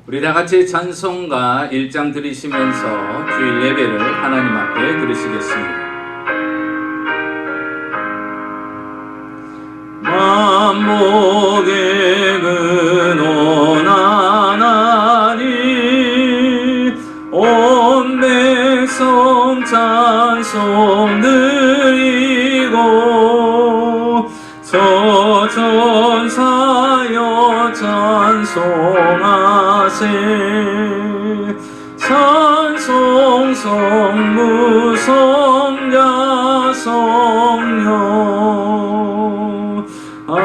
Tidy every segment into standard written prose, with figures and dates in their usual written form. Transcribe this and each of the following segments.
우리 다 같이 찬송가 1장 들으시면서 주일 예배를 하나님 앞에 드리시겠습니다. 만복의 근원한 하나님 온 백성 찬송 드리고 서천사여 찬송하세 찬송 성부 성자 성령 아멘.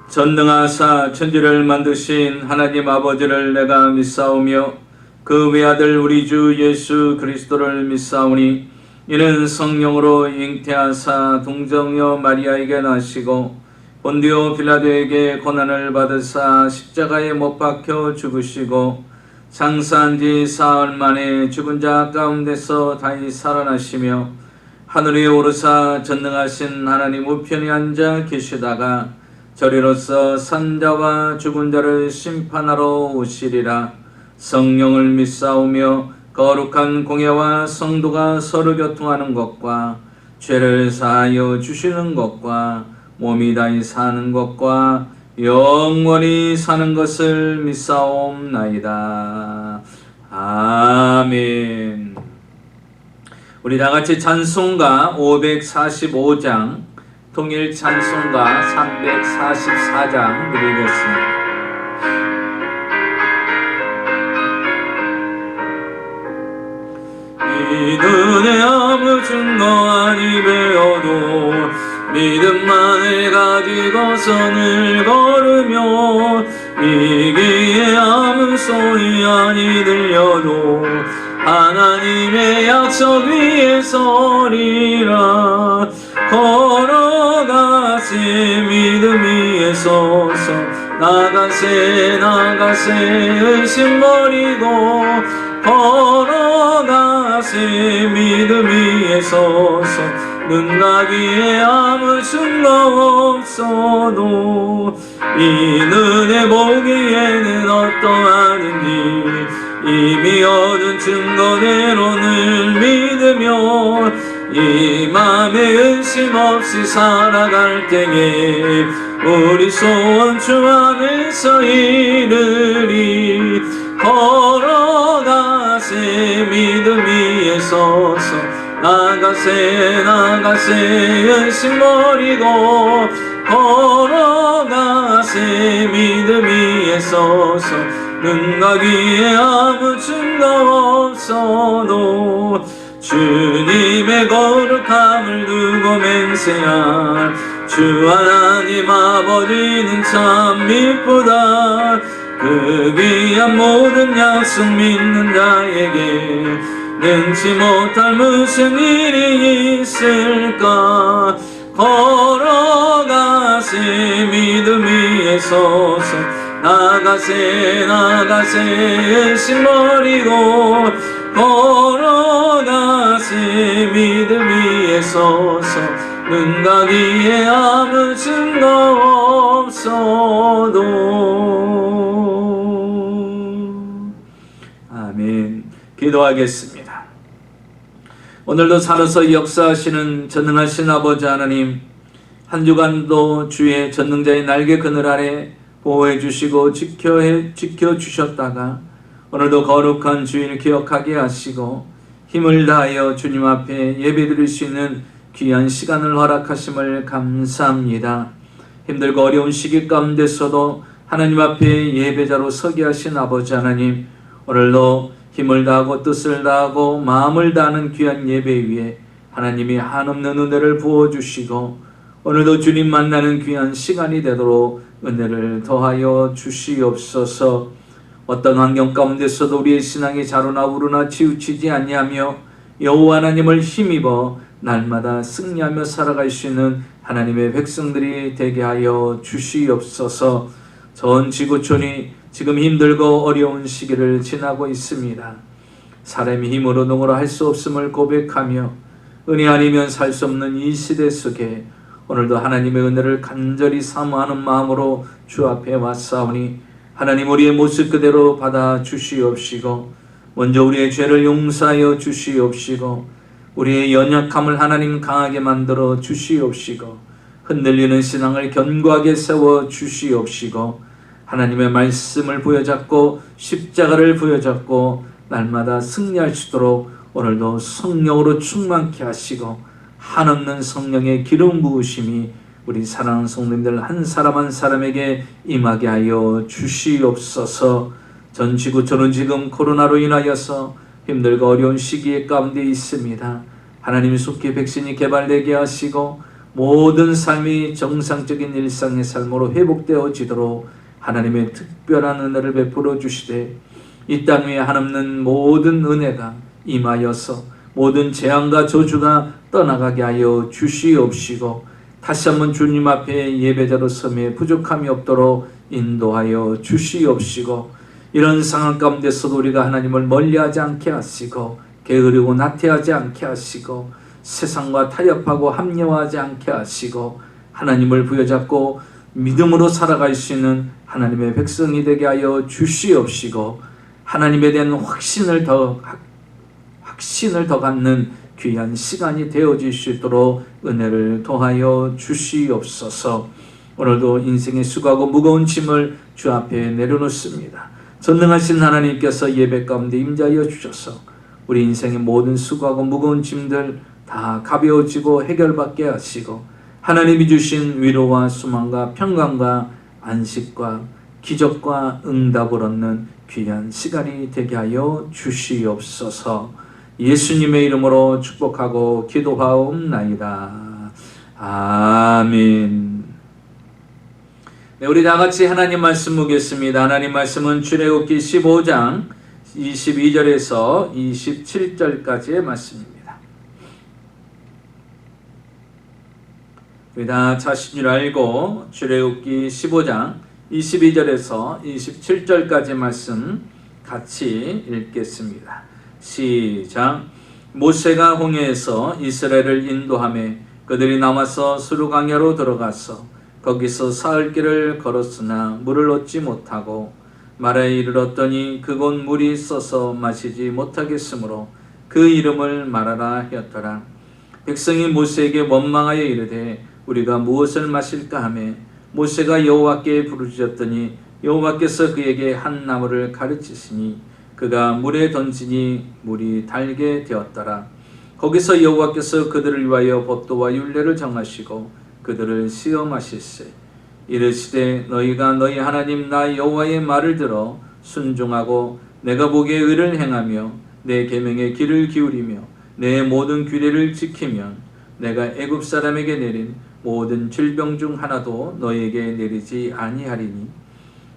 전능하사 천지를 만드신 하나님 아버지를 내가 믿사오며 그 외아들 우리 주 예수 그리스도를 믿사오니 이는 성령으로 잉태하사 동정녀 마리아에게 나시고 본디오 빌라도에게 고난을 받으사 십자가에 못 박혀 죽으시고 장사한 지 사흘 만에 죽은 자 가운데서 다시 살아나시며 하늘에 오르사 전능하신 하나님 우편에 앉아 계시다가 저리로서 산자와 죽은 자를 심판하러 오시리라. 성령을 믿사오며 거룩한 공예와 성도가 서로 교통하는 것과 죄를 사하여 주시는 것과 몸이 다히 사는 것과 영원히 사는 것을 믿사옵나이다. 아멘. 우리 다같이 찬송가 545장 통일 찬송가 344장 드리겠습니다. 이들의 아무 증거 아니 배워도 믿음만을 가지고 선을 걸으며 이기에 아무 소리 아니 들려도 하나님의 약속 위에 서리라. 걸어가세 믿음 위에 서서 나가세 의심 버리고 걸어가세 믿음 위에 서서 눈 가기에 아무 증거 없어도 이 눈에 보기에는 어떠하는지 이미 얻은 증거대로 늘 믿으며 이 맘에 의심 없이 살아갈 때에 우리 소원 주 안에서 이르리. 걸어가세 믿음 위에 서서 나가세 의심 버리고 걸어가세 믿음 위에 서서 눈 가기에 아무 증거 없어도 주님의 거룩함을 두고 맹세한 주 하나님 아버지는 참 미쁘다. 그 귀한 모든 약속 믿는 자에게 능치 못할 무슨 일이 있을까. 걸어가세 믿음 위에 서서 나가세 의심 버리고 걸어가세 믿음 위에 서서 눈 가기에 아무 증거 없어도. 아멘. 기도하겠습니다. 오늘도 살아서 역사하시는 전능하신 아버지 하나님, 한 주간도 주의 전능자의 날개 그늘 아래 보호해 주시고 지켜 주셨다가 오늘도 거룩한 주인을 기억하게 하시고 힘을 다하여 주님 앞에 예배드릴 수 있는 귀한 시간을 허락하심을 감사합니다. 힘들고 어려운 시기 가운데서도 하나님 앞에 예배자로 서게 하신 아버지 하나님, 오늘도 힘을 다하고 뜻을 다하고 마음을 다하는 귀한 예배 위에 하나님이 한없는 은혜를 부어주시고 오늘도 주님 만나는 귀한 시간이 되도록 은혜를 더하여 주시옵소서. 어떤 환경 가운데서도 우리의 신앙이 자로나 우르나 치우치지 아니하며 여호와 하나님을 힘입어 날마다 승리하며 살아갈 수 있는 하나님의 백성들이 되게 하여 주시옵소서. 전 지구촌이 지금 힘들고 어려운 시기를 지나고 있습니다. 사람이 힘으로 능으로 할 수 없음을 고백하며 은혜 아니면 살 수 없는 이 시대 속에 오늘도 하나님의 은혜를 간절히 사모하는 마음으로 주 앞에 왔사오니 하나님 우리의 모습 그대로 받아 주시옵시고 먼저 우리의 죄를 용서하여 주시옵시고 우리의 연약함을 하나님 강하게 만들어 주시옵시고 흔들리는 신앙을 견고하게 세워 주시옵시고 하나님의 말씀을 부여잡고 십자가를 부여잡고 날마다 승리할 수 있도록 오늘도 성령으로 충만케 하시고 한없는 성령의 기름 부으심이 우리 사랑하는 성도님들 한 사람 한 사람에게 임하게 하여 주시옵소서. 전 지구촌은 지금 코로나로 인하여서 힘들고 어려운 시기에 가운데 있습니다. 하나님이 속히 백신이 개발되게 하시고 모든 삶이 정상적인 일상의 삶으로 회복되어지도록 하나님의 특별한 은혜를 베풀어 주시되 이 땅 위에 한없는 모든 은혜가 임하여서 모든 재앙과 저주가 떠나가게 하여 주시옵시고 다시 한번 주님 앞에 예배자로 섬에 부족함이 없도록 인도하여 주시옵시고 이런 상황 가운데서도 우리가 하나님을 멀리하지 않게 하시고 게으르고 나태하지 않게 하시고 세상과 타협하고 합리화하지 않게 하시고 하나님을 부여잡고 믿음으로 살아갈 수 있는 하나님의 백성이 되게 하여 주시옵시고 하나님에 대한 확신을 더 갖는 귀한 시간이 되어질 수 있도록 은혜를 더하여 주시옵소서. 오늘도 인생의 수고하고 무거운 짐을 주 앞에 내려놓습니다. 전능하신 하나님께서 예배 가운데 임재하여 주셔서 우리 인생의 모든 수고하고 무거운 짐들 다 가벼워지고 해결받게 하시고 하나님이 주신 위로와 소망과 평강과 안식과 기적과 응답을 얻는 귀한 시간이 되게 하여 주시옵소서. 예수님의 이름으로 축복하고 기도하옵나이다. 아멘. 네, 우리 다 같이 하나님 말씀 보겠습니다. 하나님 말씀은 출애굽기 15장 22절에서 27절까지의 말씀입니다. 우리 다 자신 줄 알고 출애굽기 15장 22절에서 27절까지 말씀 같이 읽겠습니다. 시작. 모세가 홍해에서 이스라엘을 인도하며 그들이 남아서 수르 광야로 들어가서 거기서 사흘 길을 걸었으나 물을 얻지 못하고 마라에 이르렀더니 그곳 물이 써서 마시지 못하겠으므로 그 이름을 마라라 하였더라. 백성이 모세에게 원망하여 이르되 우리가 무엇을 마실까 하며 모세가 여호와께 부르짖었더니 여호와께서 그에게 한 나무를 가르치시니 그가 물에 던지니 물이 달게 되었더라. 거기서 여호와께서 그들을 위하여 법도와 율례를 정하시고 그들을 시험하실세. 이르시되 너희가 너희 하나님 나 여호와의 말을 들어 순종하고 내가 보기에 의를 행하며 내 계명의 귀를 기울이며 내 모든 규례를 지키면 내가 애굽 사람에게 내린 모든 질병 중 하나도 너희에게 내리지 아니하리니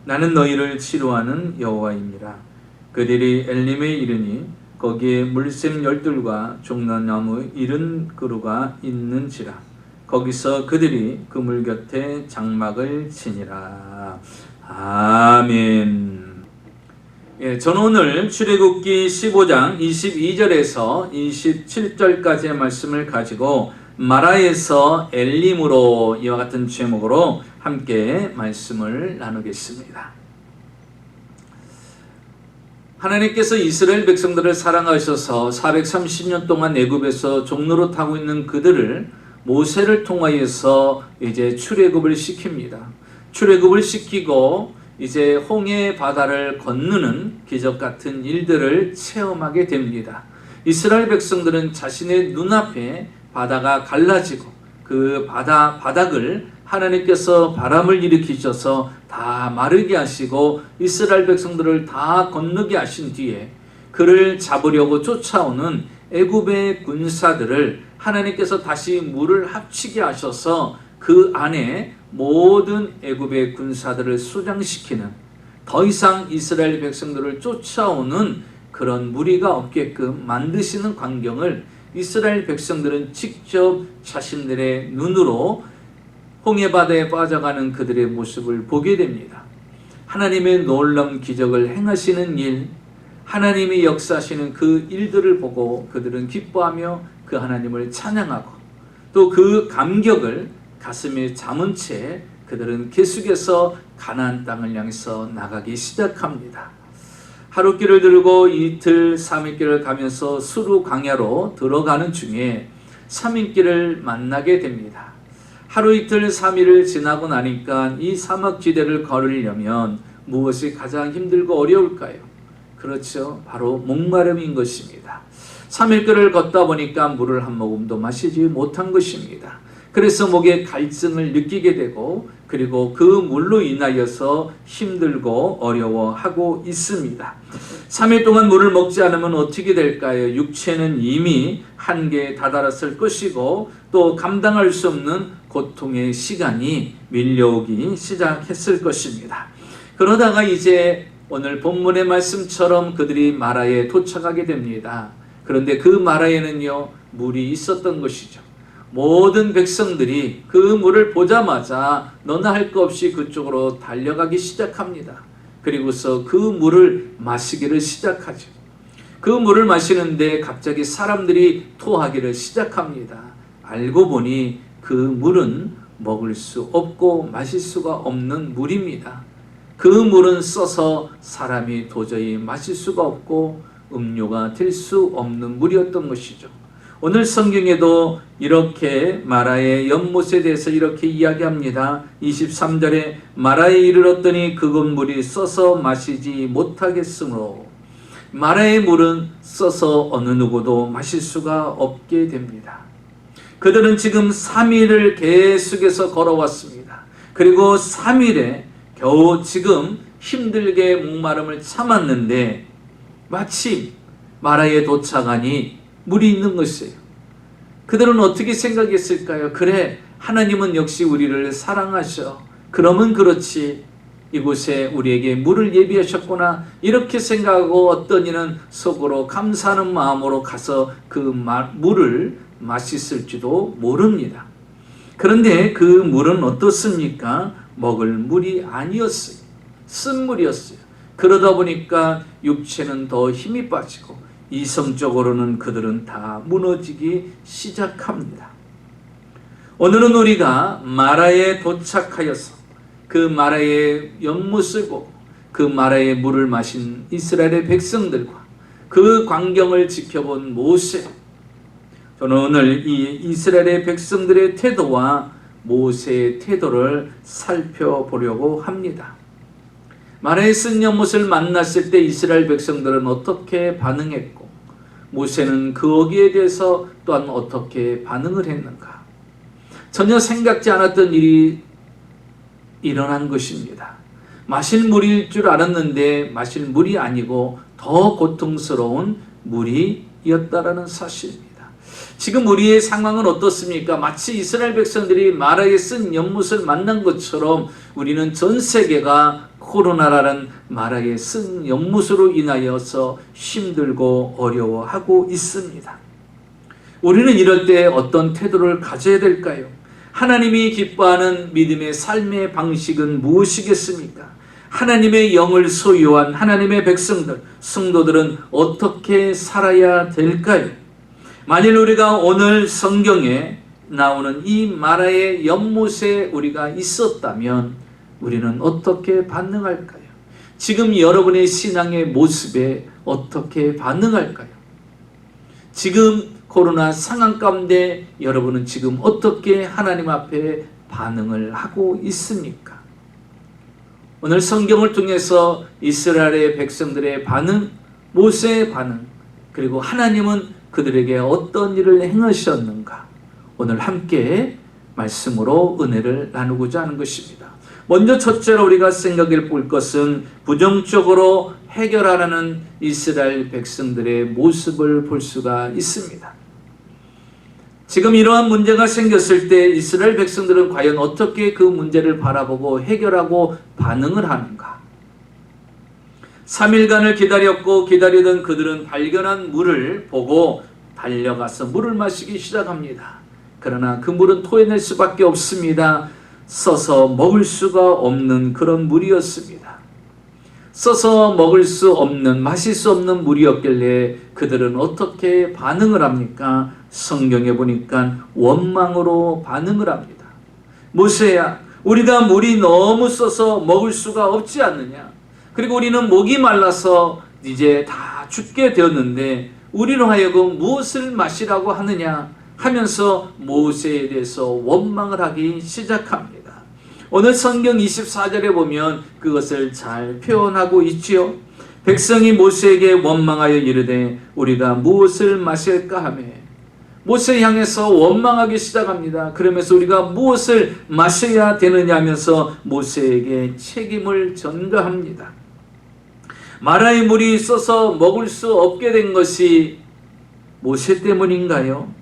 나는 너희를 치료하는 여호와이니라. 그들이 엘림에 이르니 거기에 물샘 열둘과 종려나무 70그루가 있는지라. 거기서 그들이 그물 곁에 장막을 치니라. 아멘. 예, 저는 오늘 출애굽기 15장 22절에서 27절까지의 말씀을 가지고 마라에서 엘림으로 이와 같은 제목으로 함께 말씀을 나누겠습니다. 하나님께서 이스라엘 백성들을 사랑하셔서 430년 동안 애굽에서 종로로 타고 있는 그들을 모세를 통하여서 이제 출애굽을 시킵니다. 출애굽을 시키고 이제 홍해 바다를 건너는 기적 같은 일들을 체험하게 됩니다. 이스라엘 백성들은 자신의 눈앞에 바다가 갈라지고 그 바닥을 하나님께서 바람을 일으키셔서 다 마르게 하시고 이스라엘 백성들을 다 건너게 하신 뒤에 그를 잡으려고 쫓아오는 애굽의 군사들을 하나님께서 다시 물을 합치게 하셔서 그 안에 모든 애굽의 군사들을 수장시키는, 더 이상 이스라엘 백성들을 쫓아오는 그런 무리가 없게끔 만드시는 광경을 이스라엘 백성들은 직접 자신들의 눈으로 홍해바다에 빠져가는 그들의 모습을 보게 됩니다. 하나님의 놀라운 기적을 행하시는 일, 하나님이 역사하시는 그 일들을 보고 그들은 기뻐하며 그 하나님을 찬양하고 또 그 감격을 가슴에 잠은 채 그들은 계속해서 가나안 땅을 향해서 나가기 시작합니다. 하루길을 들고 이틀, 3일길을 가면서 수루 광야로 들어가는 중에 3인길을 만나게 됩니다. 하루 이틀 3일을 지나고 나니까 이 사막지대를 걸으려면 무엇이 가장 힘들고 어려울까요? 그렇죠. 바로 목마름인 것입니다. 3일길을 걷다 보니까 물을 한 모금도 마시지 못한 것입니다. 그래서 목에 갈증을 느끼게 되고 그리고 그 물로 인하여서 힘들고 어려워하고 있습니다. 3일 동안 물을 먹지 않으면 어떻게 될까요? 육체는 이미 한계에 다다랐을 것이고 또 감당할 수 없는 고통의 시간이 밀려오기 시작했을 것입니다. 그러다가 이제 오늘 본문의 말씀처럼 그들이 마라에 도착하게 됩니다. 그런데 그 마라에는요, 물이 있었던 것이죠. 모든 백성들이 그 물을 보자마자 너나 할 것 없이 그쪽으로 달려가기 시작합니다. 그리고서 그 물을 마시기를 시작하죠. 그 물을 마시는데 갑자기 사람들이 토하기를 시작합니다. 알고 보니 그 물은 먹을 수 없고 마실 수가 없는 물입니다. 그 물은 써서 사람이 도저히 마실 수가 없고 음료가 될 수 없는 물이었던 것이죠. 오늘 성경에도 이렇게 마라의 연못에 대해서 이렇게 이야기합니다. 23절에 마라에 이르렀더니 그곳 물이 써서 마시지 못하겠으므로 마라의 물은 써서 어느 누구도 마실 수가 없게 됩니다. 그들은 지금 3일을 계속해서 걸어왔습니다. 그리고 3일에 겨우 지금 힘들게 목마름을 참았는데 마침 마라에 도착하니 물이 있는 것이에요. 그들은 어떻게 생각했을까요? 그래, 하나님은 역시 우리를 사랑하셔. 그러면 그렇지, 이곳에 우리에게 물을 예비하셨구나, 이렇게 생각하고 어떤 이는 속으로 감사하는 마음으로 가서 그 물을 마셨을지도 모릅니다. 그런데 그 물은 어떻습니까? 먹을 물이 아니었어요. 쓴물이었어요. 그러다 보니까 육체는 더 힘이 빠지고 이성적으로는 그들은 다 무너지기 시작합니다. 오늘은 우리가 마라에 도착하여서 그 마라의 연못을 보고 그 마라의 물을 마신 이스라엘의 백성들과 그 광경을 지켜본 모세, 저는 오늘 이 이스라엘의 백성들의 태도와 모세의 태도를 살펴보려고 합니다. 마라에 쓴 연못을 만났을 때 이스라엘 백성들은 어떻게 반응했고 모세는 거기에 대해서 또한 어떻게 반응을 했는가? 전혀 생각지 않았던 일이 일어난 것입니다. 마실 물일 줄 알았는데 마실 물이 아니고 더 고통스러운 물이었다라는 사실입니다. 지금 우리의 상황은 어떻습니까? 마치 이스라엘 백성들이 마라에 쓴 연못을 만난 것처럼 우리는 전 세계가 코로나라는 마라에 쓴 연못으로 인하여서 힘들고 어려워하고 있습니다. 우리는 이럴 때 어떤 태도를 가져야 될까요? 하나님이 기뻐하는 믿음의 삶의 방식은 무엇이겠습니까? 하나님의 영을 소유한 하나님의 백성들, 성도들은 어떻게 살아야 될까요? 만일 우리가 오늘 성경에 나오는 이 마라의 연못에 우리가 있었다면 우리는 어떻게 반응할까요? 지금 여러분의 신앙의 모습에 어떻게 반응할까요? 지금 코로나 상황 가운데 여러분은 지금 어떻게 하나님 앞에 반응을 하고 있습니까? 오늘 성경을 통해서 이스라엘의 백성들의 반응, 모세의 반응, 그리고 하나님은 그들에게 어떤 일을 행하셨는가? 오늘 함께 말씀으로 은혜를 나누고자 하는 것입니다. 먼저 첫째로 우리가 생각해 볼 것은 부정적으로 해결하라는 이스라엘 백성들의 모습을 볼 수가 있습니다. 지금 이러한 문제가 생겼을 때 이스라엘 백성들은 과연 어떻게 그 문제를 바라보고 해결하고 반응을 하는가? 3일간을 기다렸고 기다리던 그들은 발견한 물을 보고 달려가서 물을 마시기 시작합니다. 그러나 그 물은 토해낼 수밖에 없습니다. 써서 먹을 수가 없는 그런 물이었습니다. 써서 먹을 수 없는, 마실 수 없는 물이었길래 그들은 어떻게 반응을 합니까? 성경에 보니까 원망으로 반응을 합니다. 모세야, 우리가 물이 너무 써서 먹을 수가 없지 않느냐? 그리고 우리는 목이 말라서 이제 다 죽게 되었는데 우리로 하여금 무엇을 마시라고 하느냐 하면서 모세에 대해서 원망을 하기 시작합니다. 오늘 성경 24절에 보면 그것을 잘 표현하고 있지요. 백성이 모세에게 원망하여 이르되 우리가 무엇을 마실까 하며 모세 향해서 원망하기 시작합니다. 그러면서 우리가 무엇을 마셔야 되느냐 하면서 모세에게 책임을 전가합니다. 마라의 물이 있어서 먹을 수 없게 된 것이 모세 때문인가요?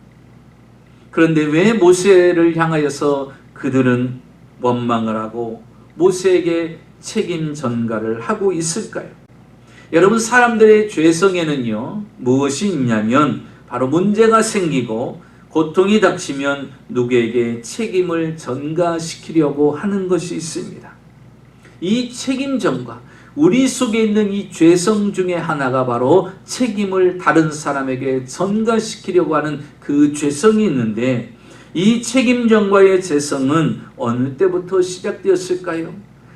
그런데 왜 모세를 향하여서 그들은 원망을 하고 모세에게 책임 전가를 하고 있을까요? 여러분, 사람들의 죄성에는요 무엇이 있냐면 바로 문제가 생기고 고통이 닥치면 누구에게 책임을 전가시키려고 하는 것이 있습니다. 이 책임 전가, 우리 속에 있는 이 죄성 중에 하나가 바로 책임을 다른 사람에게 전가시키려고 하는 그 죄성이 있는데, 이 책임 전가의 죄성은 어느 때부터 시작되었을까요?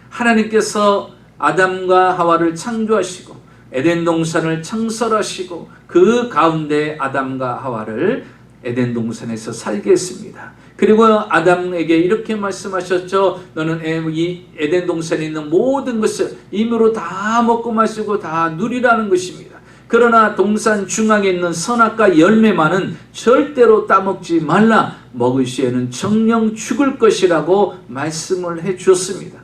하나님께서 아담과 하와를 창조하시고 에덴 동산을 창설하시고 그 가운데 아담과 하와를 에덴 동산에서 살게 했습니다. 그리고 아담에게 이렇게 말씀하셨죠. 너는 이 에덴 동산에 있는 모든 것을 임으로 다 먹고 마시고 다 누리라는 것입니다. 그러나 동산 중앙에 있는 선악과 열매만은 절대로 따먹지 말라. 먹을 시에는 정령 죽을 것이라고 말씀을 해 주었습니다.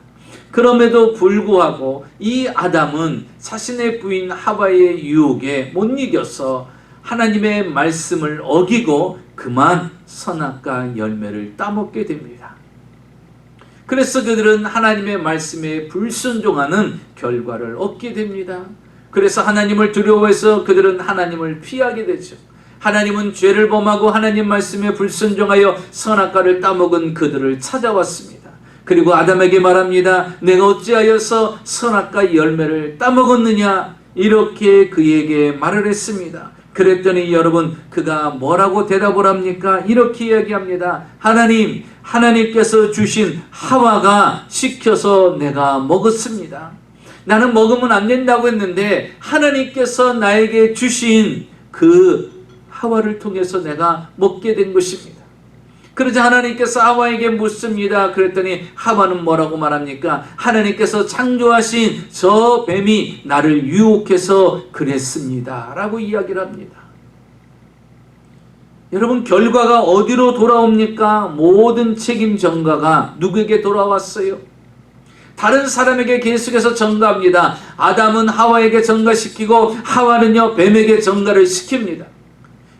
그럼에도 불구하고 이 아담은 자신의 부인 하와의 유혹에 못 이겨서 하나님의 말씀을 어기고 그만 선악과 열매를 따먹게 됩니다. 그래서 그들은 하나님의 말씀에 불순종하는 결과를 얻게 됩니다. 그래서 하나님을 두려워해서 그들은 하나님을 피하게 되죠. 하나님은 죄를 범하고 하나님 말씀에 불순종하여 선악과를 따먹은 그들을 찾아왔습니다. 그리고 아담에게 말합니다. 내가 어찌하여서 선악과 열매를 따먹었느냐? 이렇게 그에게 말을 했습니다. 그랬더니 여러분, 그가 뭐라고 대답을 합니까? 이렇게 이야기합니다. 하나님께서 주신 하와가 시켜서 내가 먹었습니다. 나는 먹으면 안 된다고 했는데 하나님께서 나에게 주신 그 하와를 통해서 내가 먹게 된 것입니다. 그러자 하나님께서 하와에게 묻습니다. 그랬더니 하와는 뭐라고 말합니까? 하나님께서 창조하신 저 뱀이 나를 유혹해서 그랬습니다 라고 이야기를 합니다. 여러분, 결과가 어디로 돌아옵니까? 모든 책임 전가가 누구에게 돌아왔어요? 다른 사람에게 계속해서 전가합니다. 아담은 하와에게 전가시키고 하와는요 뱀에게 전가를 시킵니다.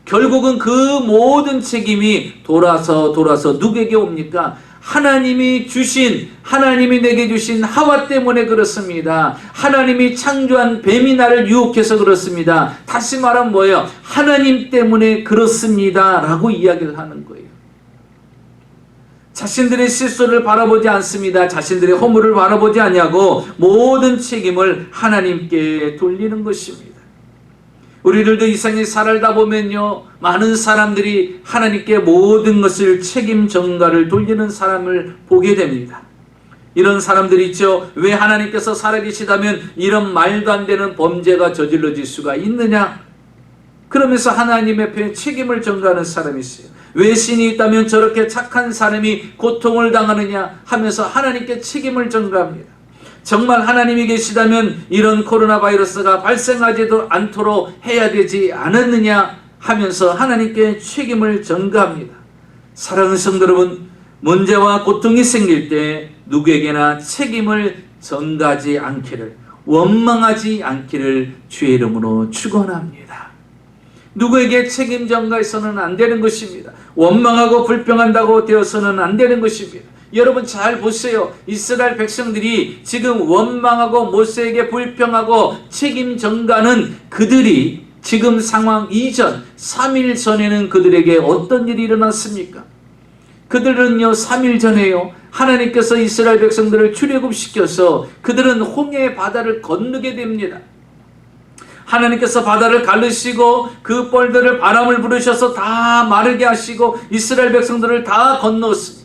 결국은 그 모든 책임이 돌아서 누구에게 옵니까? 하나님이 내게 주신 하와 때문에 그렇습니다. 하나님이 창조한 뱀이 나를 유혹해서 그렇습니다. 다시 말하면 뭐예요? 하나님 때문에 그렇습니다 라고 이야기를 하는 거예요. 자신들의 실수를 바라보지 않습니다. 자신들의 허물을 바라보지 않냐고 모든 책임을 하나님께 돌리는 것입니다. 우리들도 이 세상에 살다 보면요 많은 사람들이 하나님께 모든 것을 책임 전가를 돌리는 사람을 보게 됩니다. 이런 사람들이 있죠. 왜 하나님께서 살아계시다면 이런 말도 안 되는 범죄가 저질러질 수가 있느냐? 그러면서 하나님 앞에 책임을 전가하는 사람이 있어요. 왜 신이 있다면 저렇게 착한 사람이 고통을 당하느냐 하면서 하나님께 책임을 전가합니다. 정말 하나님이 계시다면 이런 코로나 바이러스가 발생하지도 않도록 해야 되지 않았느냐 하면서 하나님께 책임을 전가합니다. 사랑하는 성도 여러분, 문제와 고통이 생길 때 누구에게나 책임을 전가하지 않기를, 원망하지 않기를 주의 이름으로 축원합니다. 누구에게 책임 전가해서는 안 되는 것입니다. 원망하고 불평한다고 되어서는 안 되는 것입니다. 여러분 잘 보세요. 이스라엘 백성들이 지금 원망하고 모세에게 불평하고 책임 전가는 그들이 지금 상황 이전 3일 전에는 그들에게 어떤 일이 일어났습니까? 그들은요 3일 전에요 하나님께서 이스라엘 백성들을 출애굽시켜서 그들은 홍해 바다를 건너게 됩니다. 하나님께서 바다를 가르시고 그 뻘들을 바람을 부르셔서 다 마르게 하시고 이스라엘 백성들을 다 건너었습니다.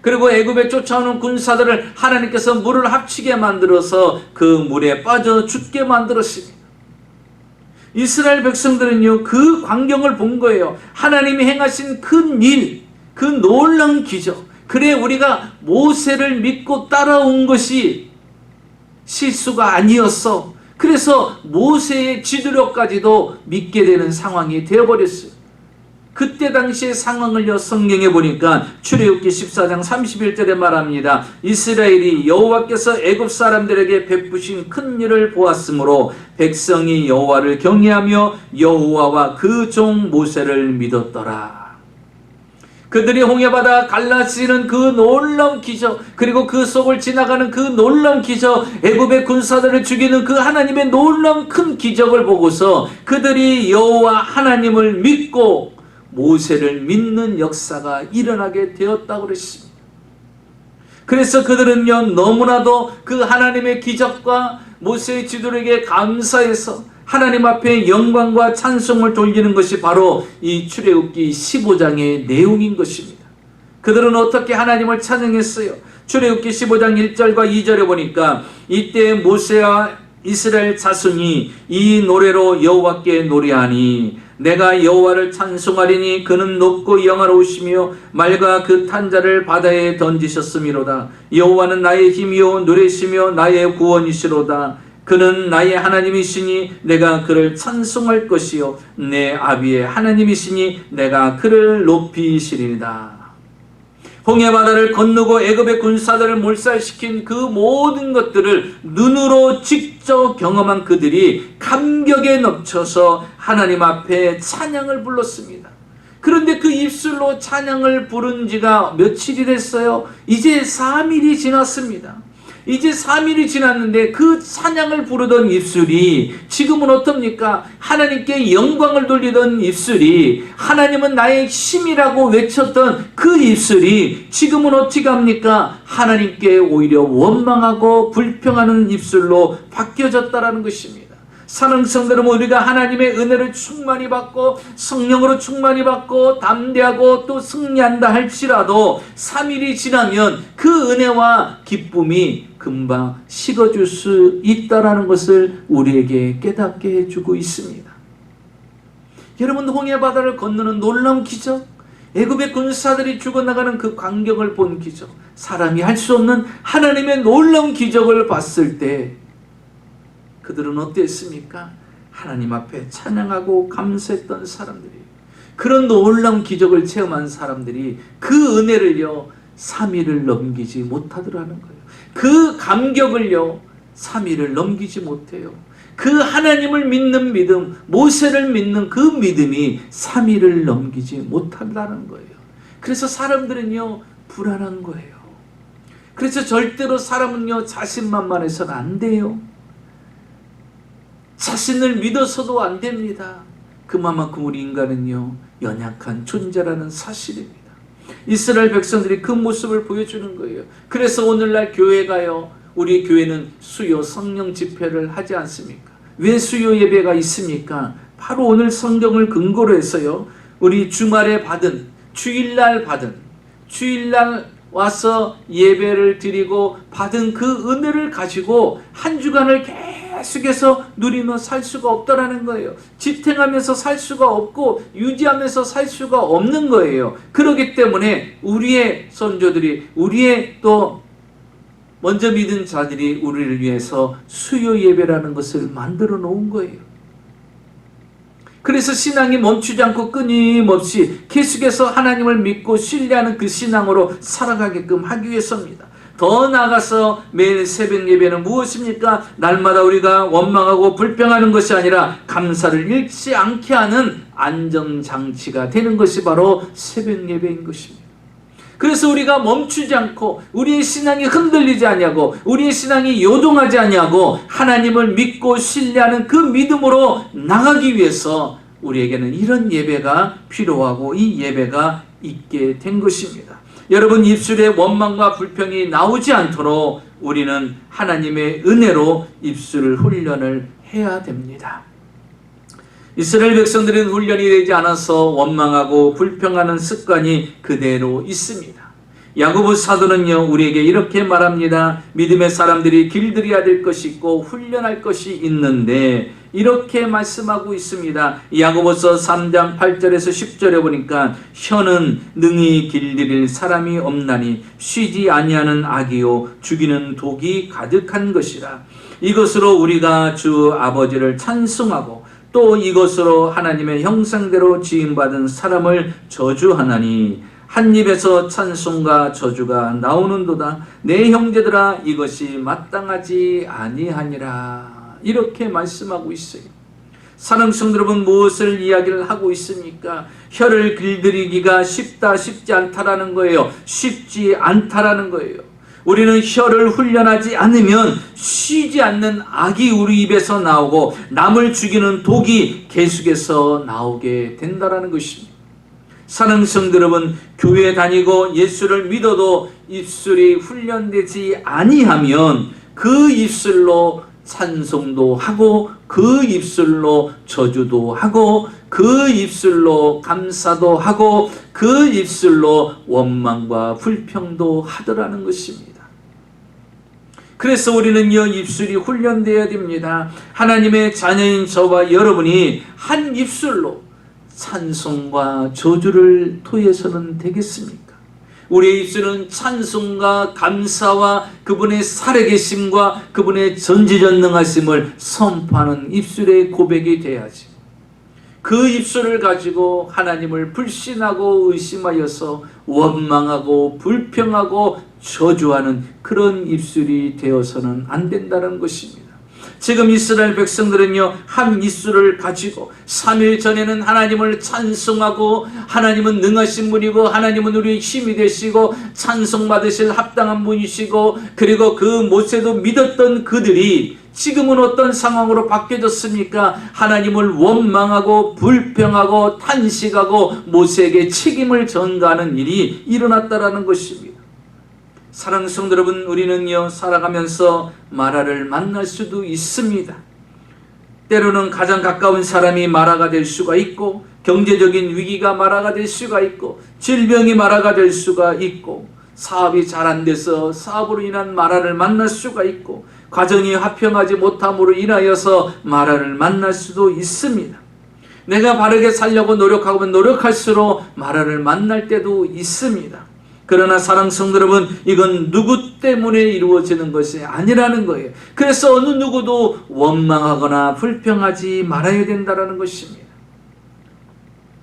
그리고 애굽에 쫓아오는 군사들을 하나님께서 물을 합치게 만들어서 그 물에 빠져 죽게 만들었습니다. 이스라엘 백성들은요, 그 광경을 본 거예요. 하나님이 행하신 큰 일, 그 놀라운 기적. 그래, 우리가 모세를 믿고 따라온 것이 실수가 아니었어. 그래서 모세의 지도력까지도 믿게 되는 상황이 되어버렸어요. 그때 당시의 상황을요, 성경에 보니까 출애굽기 14장 31절에 말합니다. 이스라엘이 여호와께서 애굽 사람들에게 베푸신 큰 일을 보았으므로 백성이 여호와를 경외하며 여호와와 그 종 모세를 믿었더라. 그들이 홍해바다 갈라지는 그 놀라운 기적, 그리고 그 속을 지나가는 그 놀라운 기적, 애굽의 군사들을 죽이는 그 하나님의 놀라운 큰 기적을 보고서 그들이 여호와 하나님을 믿고 모세를 믿는 역사가 일어나게 되었다고 그랬습니다. 그래서 그들은요, 너무나도 그 하나님의 기적과 모세의 지도력에 감사해서 하나님 앞에 영광과 찬송을 돌리는 것이 바로 이 출애굽기 15장의 내용인 것입니다. 그들은 어떻게 하나님을 찬양했어요? 출애굽기 15장 1절과 2절에 보니까 이때 모세와 이스라엘 자손이 이 노래로 여호와께 노래하니 내가 여호와를 찬송하리니 그는 높고 영화로우시며 말과 그 탄자를 바다에 던지셨음이로다. 여호와는 나의 힘이요 노래시며 나의 구원이시로다. 그는 나의 하나님이시니 내가 그를 찬송할 것이요 내 아비의 하나님이시니 내가 그를 높이시리이다. 홍해바다를 건너고 애굽의 군사들을 몰살시킨 그 모든 것들을 눈으로 직접 경험한 그들이 감격에 넘쳐서 하나님 앞에 찬양을 불렀습니다. 그런데 그 입술로 찬양을 부른 지가 며칠이 됐어요? 이제 3일이 지났습니다. 이제 3일이 지났는데 그 찬양을 부르던 입술이 지금은 어떻습니까? 하나님께 영광을 돌리던 입술이, 하나님은 나의 힘이라고 외쳤던 그 입술이 지금은 어떻게 합니까? 하나님께 오히려 원망하고 불평하는 입술로 바뀌어졌다라는 것입니다. 사랑하는 성도 여러분, 우리가 하나님의 은혜를 충만히 받고 성령으로 충만히 받고 담대하고 또 승리한다 할지라도 3일이 지나면 그 은혜와 기쁨이 금방 식어질 수 있다는 것을 우리에게 깨닫게 해주고 있습니다. 여러분, 홍해바다를 건너는 놀라운 기적, 애굽의 군사들이 죽어나가는 그 광경을 본 기적, 사람이 할 수 없는 하나님의 놀라운 기적을 봤을 때 그들은 어땠습니까? 하나님 앞에 찬양하고 감사했던 사람들이, 그런 놀라운 기적을 체험한 사람들이 그 은혜를요 3일을 넘기지 못하더라는 거예요. 그 감격을요 3일을 넘기지 못해요. 그 하나님을 믿는 믿음, 모세를 믿는 그 믿음이 3일을 넘기지 못한다는 거예요. 그래서 사람들은요 불안한 거예요. 그래서 절대로 사람은요 자신만만해서는 안 돼요. 자신을 믿어서도 안 됩니다. 그만큼 우리 인간은요 연약한 존재라는 사실입니다. 이스라엘 백성들이 그 모습을 보여주는 거예요. 그래서 오늘날 교회가요, 우리 교회는 수요 성령 집회를 하지 않습니까? 왜 수요 예배가 있습니까? 바로 오늘 성경을 근거로 해서요, 우리 주말에 받은, 주일날 와서 예배를 드리고 받은 그 은혜를 가지고 한 주간을 계속해서 누리며 살 수가 없다라는 거예요. 지탱하면서 살 수가 없고 유지하면서 살 수가 없는 거예요. 그렇기 때문에 우리의 선조들이, 우리의 또 먼저 믿은 자들이 우리를 위해서 수요 예배라는 것을 만들어 놓은 거예요. 그래서 신앙이 멈추지 않고 끊임없이 계속해서 하나님을 믿고 신뢰하는 그 신앙으로 살아가게끔 하기 위해서입니다. 더 나아가서 매일 새벽 예배는 무엇입니까? 날마다 우리가 원망하고 불평하는 것이 아니라 감사를 잃지 않게 하는 안전장치가 되는 것이 바로 새벽 예배인 것입니다. 그래서 우리가 멈추지 않고 우리의 신앙이 흔들리지 아니하고 우리의 신앙이 요동하지 아니하고 하나님을 믿고 신뢰하는 그 믿음으로 나가기 위해서 우리에게는 이런 예배가 필요하고 이 예배가 있게 된 것입니다. 여러분, 입술에 원망과 불평이 나오지 않도록 우리는 하나님의 은혜로 입술 훈련을 해야 됩니다. 이스라엘 백성들은 훈련이 되지 않아서 원망하고 불평하는 습관이 그대로 있습니다. 야고보 사도는요 우리에게 이렇게 말합니다. 믿음의 사람들이 길들여야 될 것이 있고 훈련할 것이 있는데 이렇게 말씀하고 있습니다. 야고보서 3장 8절에서 10절에 보니까 혀는 능히 길들일 사람이 없나니 쉬지 아니하는 악이요 죽이는 독이 가득한 것이라. 이것으로 우리가 주 아버지를 찬송하고 또 이것으로 하나님의 형상대로 지음받은 사람을 저주하나니 한 입에서 찬송과 저주가 나오는도다. 내 형제들아 이것이 마땅하지 아니하니라. 이렇게 말씀하고 있어요. 사랑하는 성도 여러분, 무엇을 이야기를 하고 있습니까? 혀를 길들이기가 쉽다 쉽지 않다라는 거예요. 쉽지 않다라는 거예요. 우리는 혀를 훈련하지 않으면 쉬지 않는 악이 우리 입에서 나오고 남을 죽이는 독이 계속해서 나오게 된다라는 것입니다. 사랑하는 성도 여러분, 교회 다니고 예수를 믿어도 입술이 훈련되지 아니하면 그 입술로 찬송도 하고 그 입술로 저주도 하고 그 입술로 감사도 하고 그 입술로 원망과 불평도 하더라는 것입니다. 그래서 우리는요 입술이 훈련되어야 됩니다. 하나님의 자녀인 저와 여러분이 한 입술로 찬송과 저주를 토해서는 되겠습니까? 우리의 입술은 찬송과 감사와 그분의 살아계심과 그분의 전지전능하심을 선포하는 입술의 고백이 돼야지. 그 입술을 가지고 하나님을 불신하고 의심하여서 원망하고 불평하고 저주하는 그런 입술이 되어서는 안 된다는 것입니다. 지금 이스라엘 백성들은요 한 입술을 가지고 3일 전에는 하나님을 찬송하고 하나님은 능하신 분이고 하나님은 우리의 힘이 되시고 찬송받으실 합당한 분이시고 그리고 그 모세도 믿었던 그들이 지금은 어떤 상황으로 바뀌어졌습니까? 하나님을 원망하고 불평하고 탄식하고 모세에게 책임을 전가하는 일이 일어났다라는 것입니다. 사랑하는 성도 여러분, 우리는요 살아가면서 마라를 만날 수도 있습니다. 때로는 가장 가까운 사람이 마라가 될 수가 있고 경제적인 위기가 마라가 될 수가 있고 질병이 마라가 될 수가 있고 사업이 잘 안 돼서 사업으로 인한 마라를 만날 수가 있고 가정이 화평하지 못함으로 인하여서 마라를 만날 수도 있습니다. 내가 바르게 살려고 노력하면 노력할수록 마라를 만날 때도 있습니다. 그러나 사랑하는 성도 여러분, 이건 누구 때문에 이루어지는 것이 아니라는 거예요. 그래서 어느 누구도 원망하거나 불평하지 말아야 된다는 것입니다.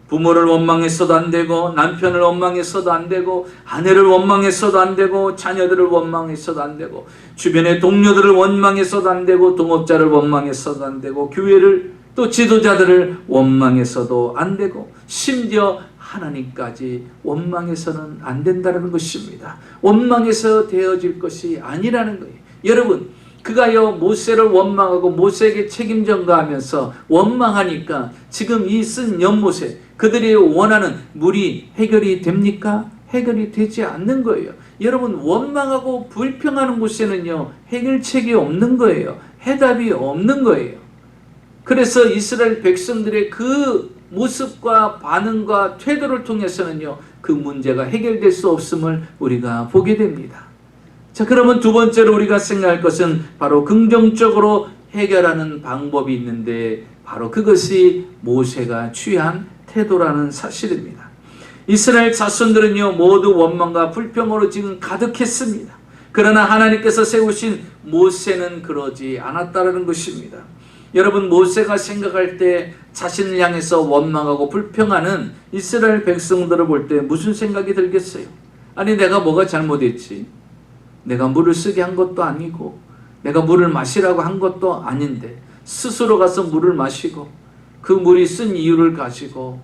부모를 원망했어도 안 되고 남편을 원망했어도 안 되고 아내를 원망했어도 안 되고 자녀들을 원망했어도 안 되고 주변의 동료들을 원망했어도 안 되고 동업자를 원망했어도 안 되고 교회를 또 지도자들을 원망해서도 안 되고 심지어 하나님까지 원망해서는 안 된다는 것입니다. 원망해서 되어질 것이 아니라는 거예요. 여러분, 그가요 모세를 원망하고 모세에게 책임 전가하면서 원망하니까 지금 이 쓴 연못에 그들이 원하는 물이 해결이 됩니까? 해결이 되지 않는 거예요. 여러분, 원망하고 불평하는 곳에는요 해결책이 없는 거예요. 해답이 없는 거예요. 그래서 이스라엘 백성들의 그 모습과 반응과 태도를 통해서는요 그 문제가 해결될 수 없음을 우리가 보게 됩니다. 자, 그러면 두 번째로 우리가 생각할 것은 바로 긍정적으로 해결하는 방법이 있는데 바로 그것이 모세가 취한 태도라는 사실입니다. 이스라엘 자손들은요 모두 원망과 불평으로 지금 가득했습니다. 그러나 하나님께서 세우신 모세는 그러지 않았다는 것입니다. 여러분, 모세가 생각할 때 자신을 향해서 원망하고 불평하는 이스라엘 백성들을 볼 때 무슨 생각이 들겠어요? 아니, 내가 뭐가 잘못했지? 내가 물을 쓰게 한 것도 아니고 내가 물을 마시라고 한 것도 아닌데 스스로 가서 물을 마시고 그 물이 쓴 이유를 가지고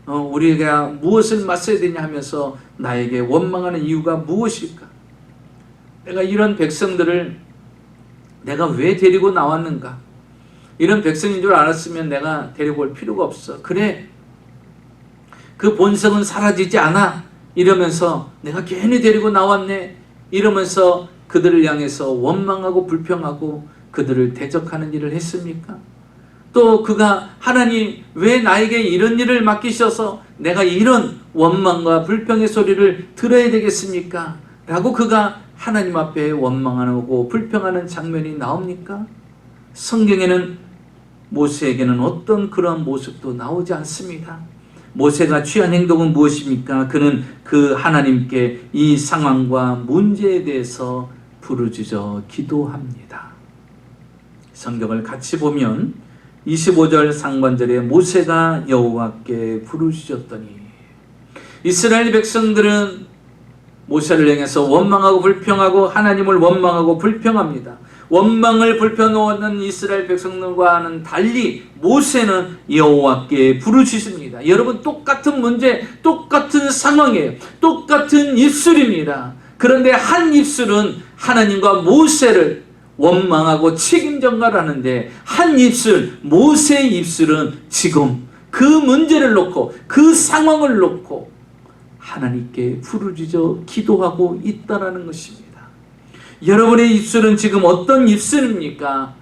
우리가 무엇을 마셔야 되냐 하면서 나에게 원망하는 이유가 무엇일까? 내가 이런 백성들을 내가 왜 데리고 나왔는가? 이런 백성인 줄 알았으면 내가 데리고 올 필요가 없어. 그래, 그 본성은 사라지지 않아. 이러면서 내가 괜히 데리고 나왔네. 이러면서 그들을 향해서 원망하고 불평하고 그들을 대적하는 일을 했습니까? 또 그가 하나님 왜 나에게 이런 일을 맡기셔서 내가 이런 원망과 불평의 소리를 들어야 되겠습니까? 라고 그가 하나님 앞에 원망하고 불평하는 장면이 나옵니까? 성경에는 모세에게는 어떤 그런 모습도 나오지 않습니다. 모세가 취한 행동은 무엇입니까? 그는 그 하나님께 이 상황과 문제에 대해서 부르짖어 기도합니다. 성경을 같이 보면 25절 상반절에 모세가 여호와께 부르짖었더니, 이스라엘 백성들은 모세를 향해서 원망하고 불평하고 하나님을 원망하고 불평합니다. 원망을 불평하는 이스라엘 백성들과는 달리 모세는 여호와께 부르짖습니다. 여러분, 똑같은 문제, 똑같은 상황이에요. 똑같은 입술입니다. 그런데 한 입술은 하나님과 모세를 원망하고 책임 전가하는데, 한 입술, 모세의 입술은 지금 그 문제를 놓고 그 상황을 놓고 하나님께 부르짖어 기도하고 있다는 것입니다. 여러분의 입술은 지금 어떤 입술입니까?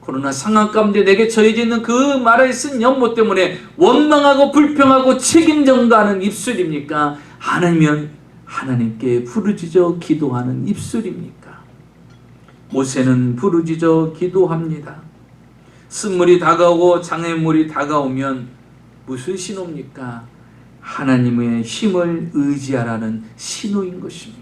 코로나 상황 가운데 내게 처해져 있는 그 말에 쓴 연못 때문에 원망하고 불평하고 책임 전가하는 입술입니까? 아니면 하나님께 부르짖어 기도하는 입술입니까? 모세는 부르짖어 기도합니다. 쓴물이 다가오고 장애물이 다가오면 무슨 신호입니까? 하나님의 힘을 의지하라는 신호인 것입니다.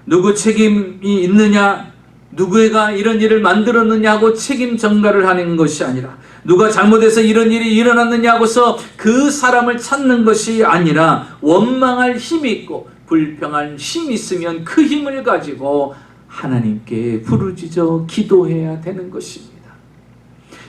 누구 책임이 있느냐, 누구가 이런 일을 만들었느냐고 책임 전가를 하는 것이 아니라, 누가 잘못해서 이런 일이 일어났느냐 하고서 그 사람을 찾는 것이 아니라, 원망할 힘이 있고 불평할 힘이 있으면 그 힘을 가지고 하나님께 부르짖어 기도해야 되는 것입니다.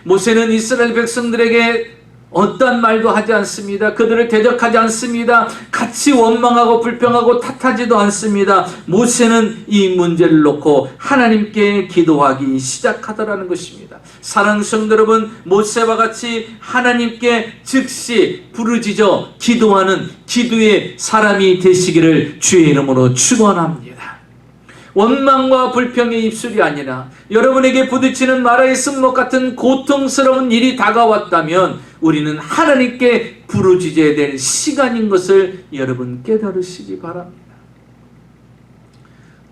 모세는 이스라엘 백성들에게 어떠한 말도 하지 않습니다. 그들을 대적하지 않습니다. 같이 원망하고 불평하고 탓하지도 않습니다. 모세는 이 문제를 놓고 하나님께 기도하기 시작하더라는 것입니다. 사랑하는 성도 여러분, 모세와 같이 하나님께 즉시 부르짖어 기도하는 기도의 사람이 되시기를 주의 이름으로 축원합니다. 원망과 불평의 입술이 아니라 여러분에게 부딪히는 마라의 쓴목 같은 고통스러운 일이 다가왔다면 우리는 하나님께 부르짖어야 될 시간인 것을 여러분 깨달으시기 바랍니다.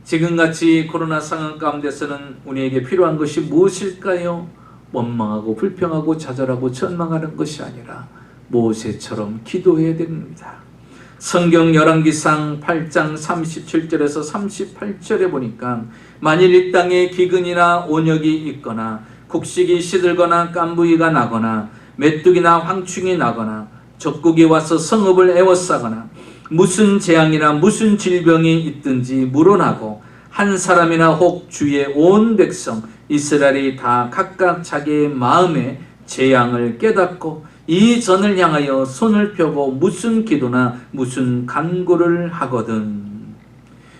지금같이 코로나 상황 가운데서는 우리에게 필요한 것이 무엇일까요? 원망하고 불평하고 좌절하고 전망하는 것이 아니라 모세처럼 기도해야 됩니다. 성경 열왕기상 8장 37절에서 38절에 보니까, 만일 이 땅에 기근이나 온역이 있거나 곡식이 시들거나 깐부이가 나거나 메뚜기나 황충이 나거나 적국이 와서 성읍을 에워싸거나 무슨 재앙이나 무슨 질병이 있든지 물어나고 한 사람이나 혹 주의 온 백성 이스라엘이 다 각각 자기의 마음에 재앙을 깨닫고 이 전을 향하여 손을 펴고 무슨 기도나 무슨 간구를 하거든.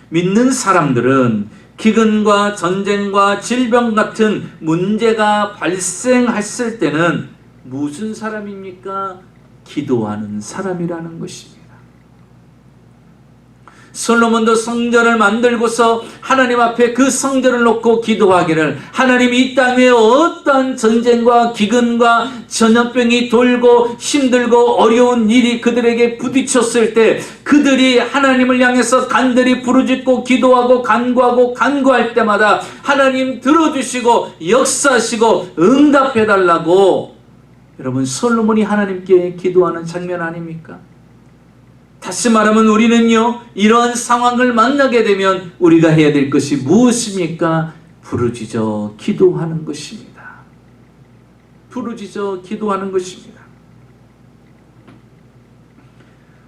믿는 사람들은 기근과 전쟁과 질병 같은 문제가 발생했을 때는 무슨 사람입니까? 기도하는 사람이라는 것입니다. 솔로몬도 성전을 만들고서 하나님 앞에 그 성전을 놓고 기도하기를, 하나님이 이 땅에 어떤 전쟁과 기근과 전염병이 돌고 힘들고 어려운 일이 그들에게 부딪혔을 때 그들이 하나님을 향해서 간절히 부르짖고 기도하고 간구하고 간구할 때마다 하나님 들어주시고 역사하시고 응답해달라고, 여러분, 솔로몬이 하나님께 기도하는 장면 아닙니까? 다시 말하면 우리는요, 이러한 상황을 만나게 되면 우리가 해야 될 것이 무엇입니까? 부르짖어 기도하는 것입니다. 부르짖어 기도하는 것입니다.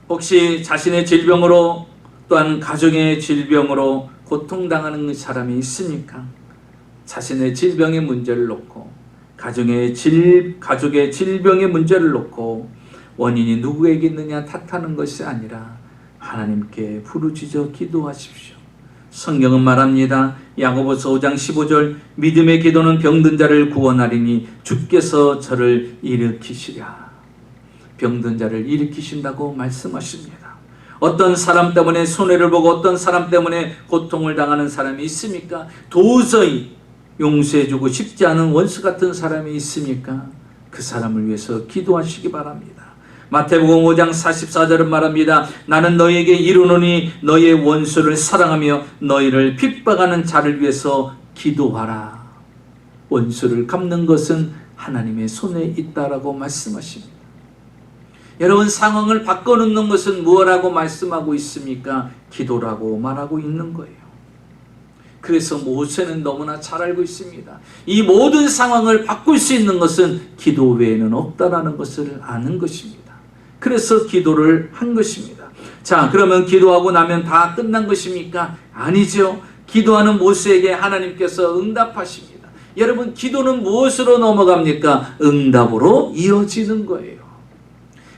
혹시 자신의 질병으로 또한 가족의 질병으로 고통당하는 사람이 있습니까? 자신의 질병의 문제를 놓고 가족의 질병의 문제를 놓고 원인이 누구에게 있느냐 탓하는 것이 아니라 하나님께 부르짖어 기도하십시오. 성경은 말합니다. 야고보서 5장 15절, 믿음의 기도는 병든 자를 구원하리니 주께서 저를 일으키시랴. 병든 자를 일으키신다고 말씀하십니다. 어떤 사람 때문에 손해를 보고 어떤 사람 때문에 고통을 당하는 사람이 있습니까? 도저히 용서해주고 싶지 않은 원수 같은 사람이 있습니까? 그 사람을 위해서 기도하시기 바랍니다. 마태복음 5장 44절은 말합니다. 나는 너희에게 이르노니 너희의 원수를 사랑하며 너희를 핍박하는 자를 위해서 기도하라. 원수를 갚는 것은 하나님의 손에 있다라고 말씀하십니다. 여러분, 상황을 바꿔놓는 것은 무엇라고 말씀하고 있습니까? 기도라고 말하고 있는 거예요. 그래서 모세는 너무나 잘 알고 있습니다. 이 모든 상황을 바꿀 수 있는 것은 기도 외에는 없다라는 것을 아는 것입니다. 그래서 기도를 한 것입니다. 자, 그러면 기도하고 나면 다 끝난 것입니까? 아니죠. 기도하는 모세에게 하나님께서 응답하십니다. 여러분, 기도는 무엇으로 넘어갑니까? 응답으로 이어지는 거예요.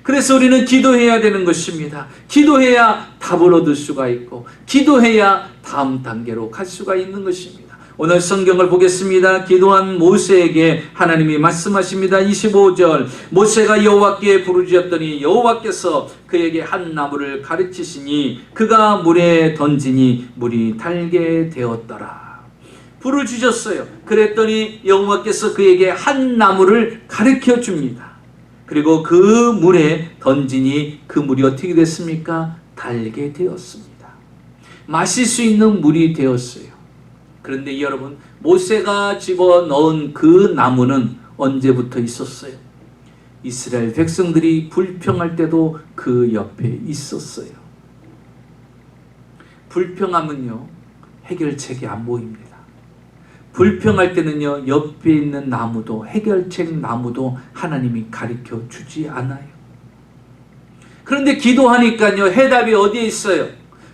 그래서 우리는 기도해야 되는 것입니다. 기도해야 답을 얻을 수가 있고, 기도해야 다음 단계로 갈 수가 있는 것입니다. 오늘 성경을 보겠습니다. 기도한 모세에게 하나님이 말씀하십니다. 25절, 모세가 여호와께 부르짖었더니 여호와께서 그에게 한 나무를 가르치시니 그가 물에 던지니 물이 달게 되었더라. 부르짖었어요. 그랬더니 여호와께서 그에게 한 나무를 가르쳐 줍니다. 그리고 그 물에 던지니 그 물이 어떻게 됐습니까? 달게 되었습니다. 마실 수 있는 물이 되었어요. 그런데 여러분, 모세가 집어넣은 그 나무는 언제부터 있었어요? 이스라엘 백성들이 불평할 때도 그 옆에 있었어요. 불평하면요, 해결책이 안 보입니다. 불평할 때는요, 옆에 있는 나무도, 해결책 나무도 하나님이 가르쳐 주지 않아요. 그런데 기도하니까요, 해답이 어디에 있어요?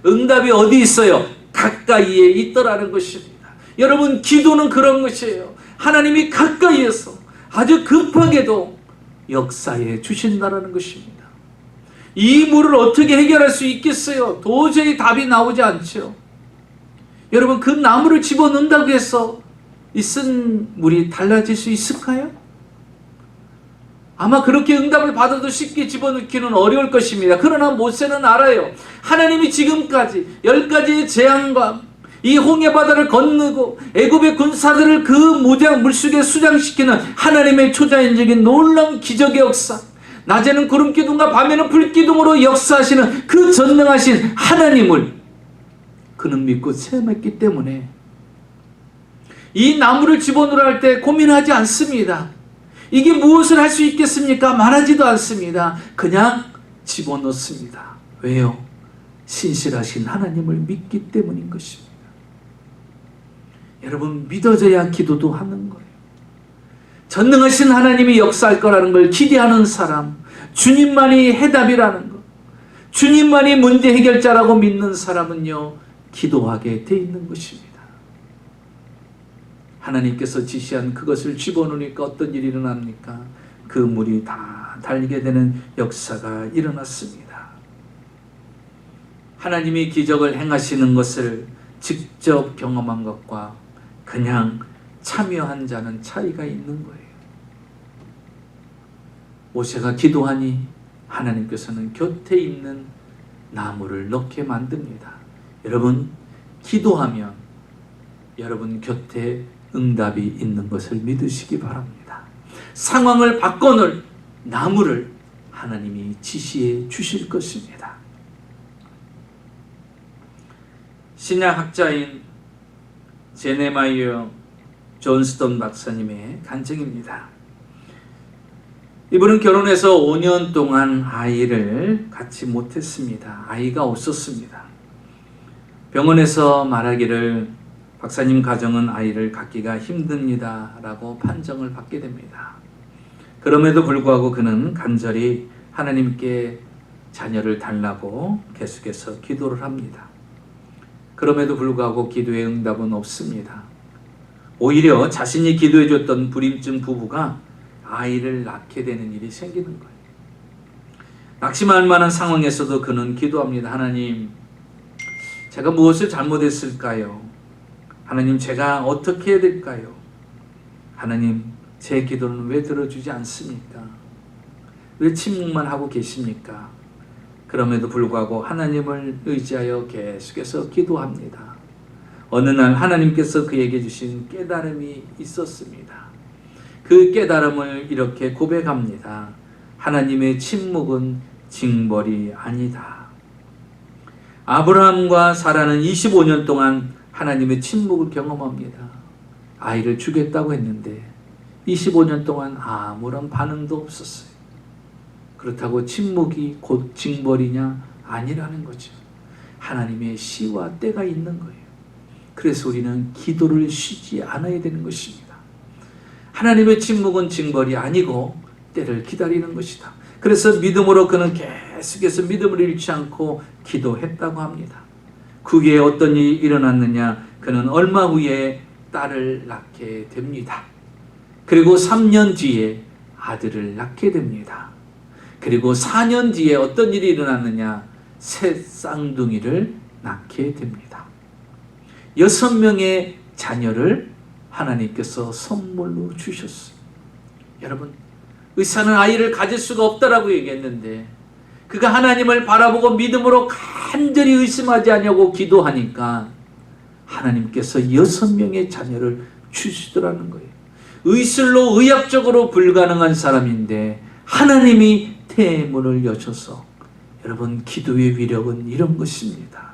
응답이 어디 있어요? 가까이에 있더라는 것입니다. 여러분, 기도는 그런 것이에요. 하나님이 가까이에서 아주 급하게도 역사해 주신다라는 것입니다. 이 물을 어떻게 해결할 수 있겠어요? 도저히 답이 나오지 않죠. 여러분, 그 나무를 집어넣는다고 해서 이 쓴 물이 달라질 수 있을까요? 아마 그렇게 응답을 받아도 쉽게 집어넣기는 어려울 것입니다. 그러나 모세는 알아요. 하나님이 지금까지 10가지의 재앙과 이 홍해바다를 건너고 애굽의 군사들을 그 물속에 수장시키는 하나님의 초자연적인 놀라운 기적의 역사, 낮에는 구름기둥과 밤에는 불기둥으로 역사하시는 그 전능하신 하나님을 그는 믿고 체험했기 때문에 이 나무를 집어넣으라 할 때 고민하지 않습니다. 이게 무엇을 할 수 있겠습니까? 말하지도 않습니다. 그냥 집어넣습니다. 왜요? 신실하신 하나님을 믿기 때문인 것입니다. 여러분, 믿어져야 기도도 하는 거예요. 전능하신 하나님이 역사할 거라는 걸 기대하는 사람, 주님만이 해답이라는 것, 주님만이 문제 해결자라고 믿는 사람은요, 기도하게 돼 있는 것입니다. 하나님께서 지시한 그것을 집어넣으니까 어떤 일이 일어납니까? 그 물이 다 달게 되는 역사가 일어났습니다. 하나님이 기적을 행하시는 것을 직접 경험한 것과 그냥 참여한 자는 차이가 있는 거예요. 모세가 기도하니 하나님께서는 곁에 있는 나무를 넣게 만듭니다. 여러분, 기도하면 여러분 곁에 응답이 있는 것을 믿으시기 바랍니다. 상황을 바꿔놓을 나무를 하나님이 지시해 주실 것입니다. 신약학자인 제네마이어 존스턴 박사님의 간증입니다. 이분은 결혼해서 5년 동안 아이를 갖지 못했습니다. 아이가 없었습니다. 병원에서 말하기를 박사님 가정은 아이를 갖기가 힘듭니다 라고 판정을 받게 됩니다. 그럼에도 불구하고 그는 간절히 하나님께 자녀를 달라고 계속해서 기도를 합니다. 그럼에도 불구하고 기도의 응답은 없습니다. 오히려 자신이 기도해 줬던 불임증 부부가 아이를 낳게 되는 일이 생기는 거예요. 낙심할 만한 상황에서도 그는 기도합니다. 하나님, 제가 무엇을 잘못했을까요? 하나님, 제가 어떻게 해야 될까요? 하나님, 제 기도는 왜 들어주지 않습니까? 왜 침묵만 하고 계십니까? 그럼에도 불구하고 하나님을 의지하여 계속해서 기도합니다. 어느 날 하나님께서 그에게 주신 깨달음이 있었습니다. 그 깨달음을 이렇게 고백합니다. 하나님의 침묵은 징벌이 아니다. 아브라함과 사라는 25년 동안 하나님의 침묵을 경험합니다. 아이를 주겠다고 했는데 25년 동안 아무런 반응도 없었어요. 그렇다고 침묵이 곧 징벌이냐? 아니라는 거죠. 하나님의 시와 때가 있는 거예요. 그래서 우리는 기도를 쉬지 않아야 되는 것입니다. 하나님의 침묵은 징벌이 아니고 때를 기다리는 것이다. 그래서 믿음으로 그는 계속해서 믿음을 잃지 않고 기도했다고 합니다. 그 후에 어떤 일이 일어났느냐? 그는 얼마 후에 딸을 낳게 됩니다. 그리고 3년 뒤에 아들을 낳게 됩니다. 그리고 4년 뒤에 어떤 일이 일어났느냐? 새 쌍둥이를 낳게 됩니다. 6명의 자녀를 하나님께서 선물로 주셨어요. 여러분, 의사는 아이를 가질 수가 없다라고 얘기했는데 그가 하나님을 바라보고 믿음으로 간절히 의심하지 않냐고 기도하니까 하나님께서 6명의 자녀를 주시더라는 거예요. 의술로 의학적으로 불가능한 사람인데 하나님이 태문을 여셔서, 여러분, 기도의 위력은 이런 것입니다.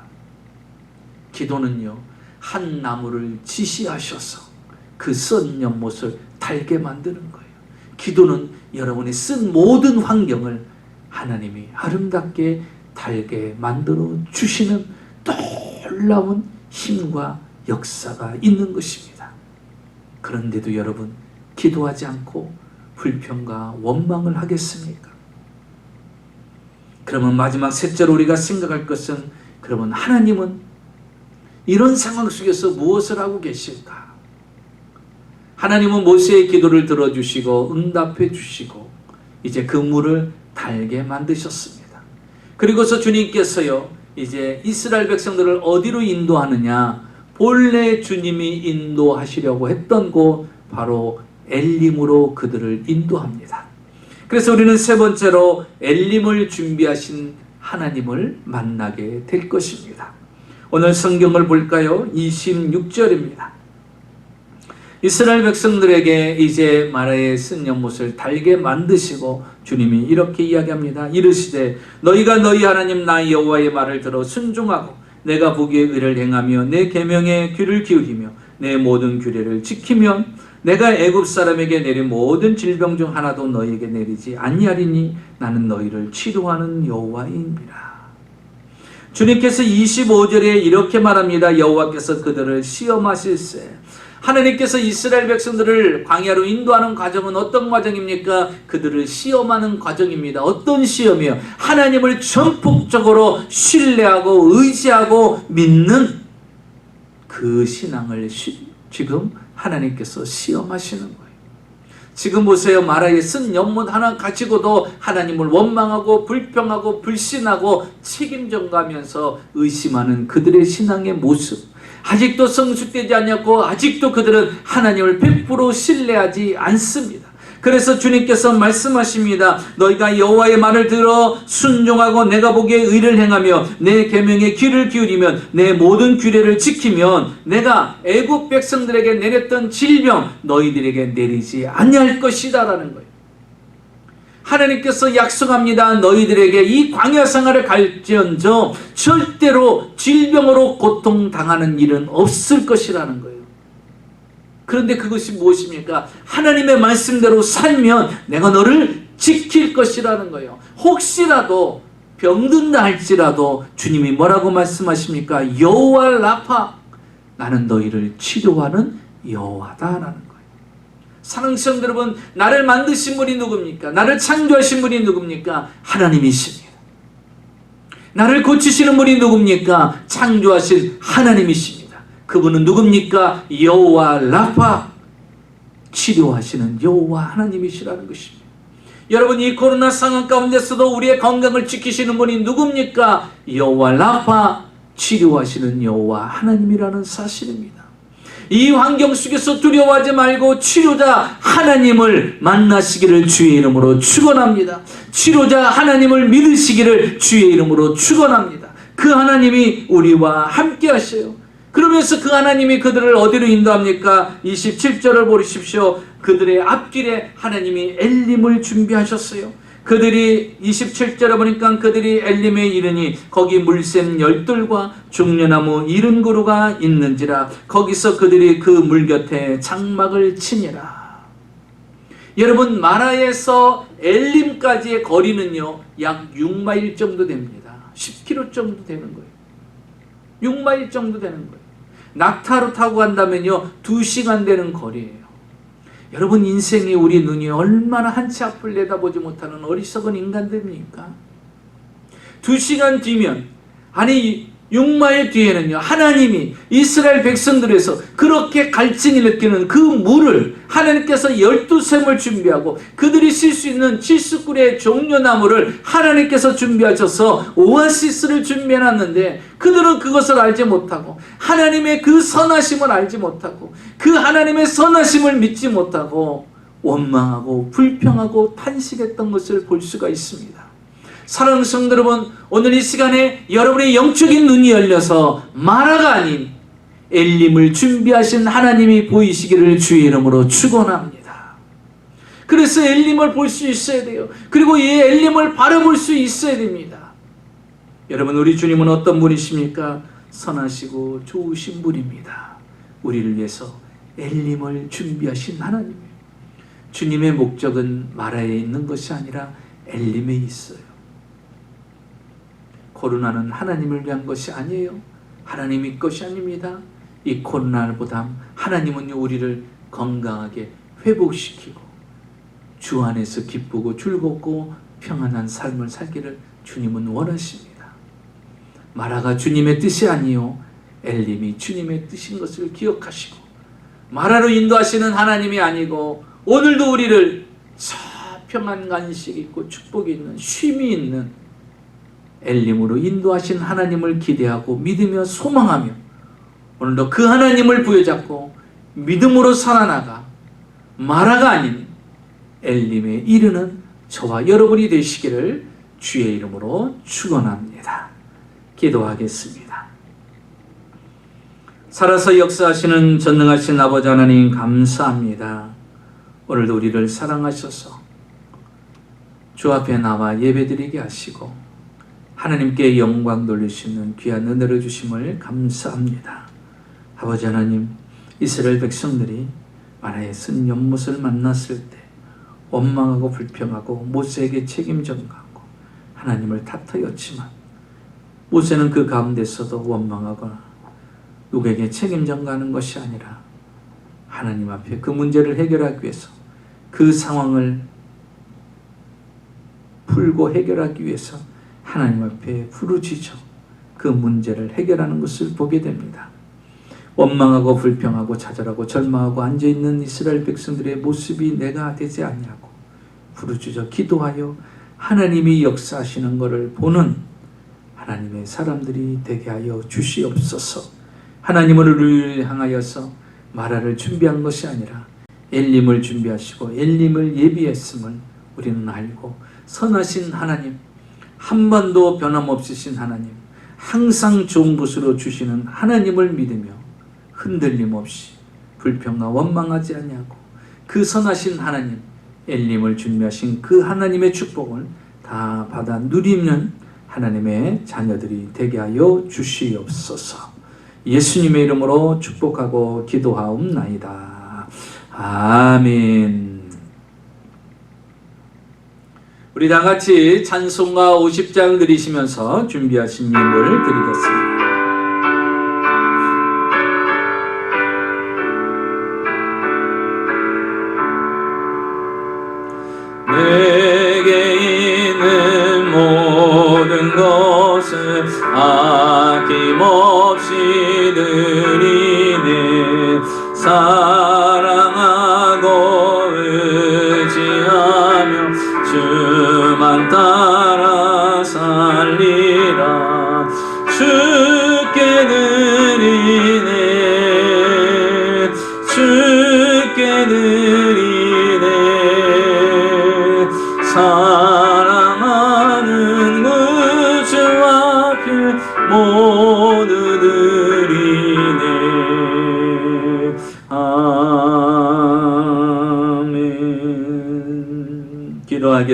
기도는요, 한 나무를 지시하셔서 그 쓴 연못을 달게 만드는 거예요. 기도는 여러분이 쓴 모든 환경을 하나님이 아름답게 달게 만들어 주시는 놀라운 힘과 역사가 있는 것입니다. 그런데도 여러분, 기도하지 않고 불평과 원망을 하겠습니까? 그러면 마지막 셋째로 우리가 생각할 것은, 그러면 하나님은 이런 상황 속에서 무엇을 하고 계실까? 하나님은 모세의 기도를 들어주시고 응답해 주시고 이제 그 물을 달게 만드셨습니다. 그리고서 주님께서요, 이제 이스라엘 백성들을 어디로 인도하느냐? 본래 주님이 인도하시려고 했던 곳, 바로 엘림으로 그들을 인도합니다. 그래서 우리는 세 번째로 엘림을 준비하신 하나님을 만나게 될 것입니다. 오늘 성경을 볼까요? 26절입니다. 이스라엘 백성들에게 이제 마라의 쓴 연못을 달게 만드시고 주님이 이렇게 이야기합니다. 이르시되 너희가 너희 하나님 나 여호와의 말을 들어 순종하고 내가 보기에 의를 행하며 내 계명에 귀를 기울이며 내 모든 규례를 지키면 내가 애굽 사람에게 내린 모든 질병 중 하나도 너희에게 내리지 아니하리니 나는 너희를 치료하는 여호와이니라. 주님께서 25절에 이렇게 말합니다. 여호와께서 그들을 시험하실세. 하나님께서 이스라엘 백성들을 광야로 인도하는 과정은 어떤 과정입니까? 그들을 시험하는 과정입니다. 어떤 시험이요? 하나님을 전폭적으로 신뢰하고 의지하고 믿는 그 신앙을 지금 하나님께서 시험하시는 거예요. 지금 보세요. 마라에 쓴 연못 하나 가지고도 하나님을 원망하고 불평하고 불신하고 책임전가하면서 의심하는 그들의 신앙의 모습, 아직도 성숙되지 않았고 아직도 그들은 하나님을 100% 신뢰하지 않습니다. 그래서 주님께서 말씀하십니다. 너희가 여호와의 말을 들어 순종하고 내가 보기에 의를 행하며 내 계명에 귀를 기울이면 내 모든 규례를 지키면 내가 애굽 백성들에게 내렸던 질병 너희들에게 내리지 아니할 것이다 라는 거예요. 하나님께서 약속합니다. 너희들에게 이 광야 생활을 갈지언정 절대로 질병으로 고통당하는 일은 없을 것이라는 거예요. 그런데 그것이 무엇입니까? 하나님의 말씀대로 살면 내가 너를 지킬 것이라는 거예요. 혹시라도 병든다 할지라도 주님이 뭐라고 말씀하십니까? 여호와 라파, 나는 너희를 치료하는 여호와다라는 거예요. 사랑하는 성도 여러분, 나를 만드신 분이 누굽니까? 나를 창조하신 분이 누굽니까? 하나님이십니다. 나를 고치시는 분이 누굽니까? 창조하신 하나님이십니다. 그분은 누굽니까? 여호와 라파, 치료하시는 여호와 하나님이시라는 것입니다. 여러분, 이 코로나 상황 가운데서도 우리의 건강을 지키시는 분이 누굽니까? 여호와 라파, 치료하시는 여호와 하나님이라는 사실입니다. 이 환경 속에서 두려워하지 말고 치료자 하나님을 만나시기를 주의 이름으로 축원합니다. 치료자 하나님을 믿으시기를 주의 이름으로 축원합니다. 그 하나님이 우리와 함께 하셔요. 그러면서 그 하나님이 그들을 어디로 인도합니까? 27절을 보십시오. 그들의 앞길에 하나님이 엘림을 준비하셨어요. 그들이 27절에 보니까 그들이 엘림에 이르니 거기 물샘 열둘과 종려나무 70그루가 있는지라 거기서 그들이 그 물 곁에 장막을 치니라. 여러분, 마라에서 엘림까지의 거리는요 약 6마일 정도 됩니다. 10km 정도 되는 거예요. 6마일 정도 되는 거예요. 낙타로 타고 간다면요 2시간 되는 거리예요. 여러분, 인생에 우리 눈이 얼마나 한치 앞을 내다보지 못하는 어리석은 인간들입니까? 2시간 뒤면, 아니 6마일 뒤에는요 하나님이 이스라엘 백성들에서 그렇게 갈증이 느끼는 그 물을 하나님께서 12샘을 준비하고 그들이 쉴 수 있는 70그루의 종려나무를 하나님께서 준비하셔서 오아시스를 준비해놨는데 그들은 그것을 알지 못하고 하나님의 그 선하심을 알지 못하고 그 하나님의 선하심을 믿지 못하고 원망하고 불평하고 탄식했던 것을 볼 수가 있습니다. 사랑하는 성도 여러분, 오늘 이 시간에 여러분의 영적인 눈이 열려서 마라가 아닌 엘림을 준비하신 하나님이 보이시기를 주의 이름으로 축원합니다. 그래서 엘림을 볼 수 있어야 돼요. 그리고 이 엘림을 바라볼 수 있어야 됩니다. 여러분, 우리 주님은 어떤 분이십니까? 선하시고 좋으신 분입니다. 우리를 위해서 엘림을 준비하신 하나님이에요. 주님의 목적은 마라에 있는 것이 아니라 엘림에 있어요. 코로나는 하나님을 위한 것이 아니에요. 하나님의 것이 아닙니다. 이 코로나보다 하나님은 우리를 건강하게 회복시키고 주 안에서 기쁘고 즐겁고 평안한 삶을 살기를 주님은 원하십니다. 마라가 주님의 뜻이 아니요 엘림이 주님의 뜻인 것을 기억하시고 마라로 인도하시는 하나님이 아니고 오늘도 우리를 평안 간식이 있고 축복이 있는 쉼이 있는 엘림으로 인도하신 하나님을 기대하고 믿으며 소망하며 오늘도 그 하나님을 부여잡고 믿음으로 살아나가 마라가 아닌 엘림에 이르는 저와 여러분이 되시기를 주의 이름으로 축원합니다. 기도하겠습니다. 살아서 역사하시는 전능하신 아버지 하나님 감사합니다. 오늘도 우리를 사랑하셔서 주 앞에 나와 예배드리게 하시고 하나님께 영광 돌리시는 귀한 은혜를 주심을 감사합니다. 아버지 하나님, 이스라엘 백성들이 마라에 쓴 연못을 만났을 때 원망하고 불평하고 모세에게 책임 전가하고 하나님을 탓하였지만 모세는 그 가운데서도 원망하거나 누구에게 책임 전가하는 것이 아니라 하나님 앞에 그 문제를 해결하기 위해서 그 상황을 풀고 해결하기 위해서 하나님 앞에 부르짖어 그 문제를 해결하는 것을 보게 됩니다. 원망하고 불평하고 좌절하고 절망하고 앉아있는 이스라엘 백성들의 모습이 내가 되지 아니하고 부르짖어 기도하여 하나님이 역사하시는 것을 보는 하나님의 사람들이 되게 하여 주시옵소서. 하나님은 우리를 향하여서 마라를 준비한 것이 아니라 엘림을 준비하시고 엘림을 예비했음을 우리는 알고 선하신 하나님, 한 번도 변함없으신 하나님, 항상 좋은 것으로 주시는 하나님을 믿으며 흔들림 없이 불평과 원망하지 아니하고 그 선하신 하나님, 엘림을 준비하신 그 하나님의 축복을 다 받아 누리는 하나님의 자녀들이 되게 하여 주시옵소서. 예수님의 이름으로 축복하고 기도하옵나이다. 아멘. 우리 다 같이 찬송가 50장 드리시면서 준비하신 예물 드리겠습니다. 내게 있는 모든 것을 아낌없이 드리네. 사랑하고 의지하며 주만 따라 살리라. 주께 드리네. 주께 드리네. 사랑하는 그 주 앞에 모두 드리네.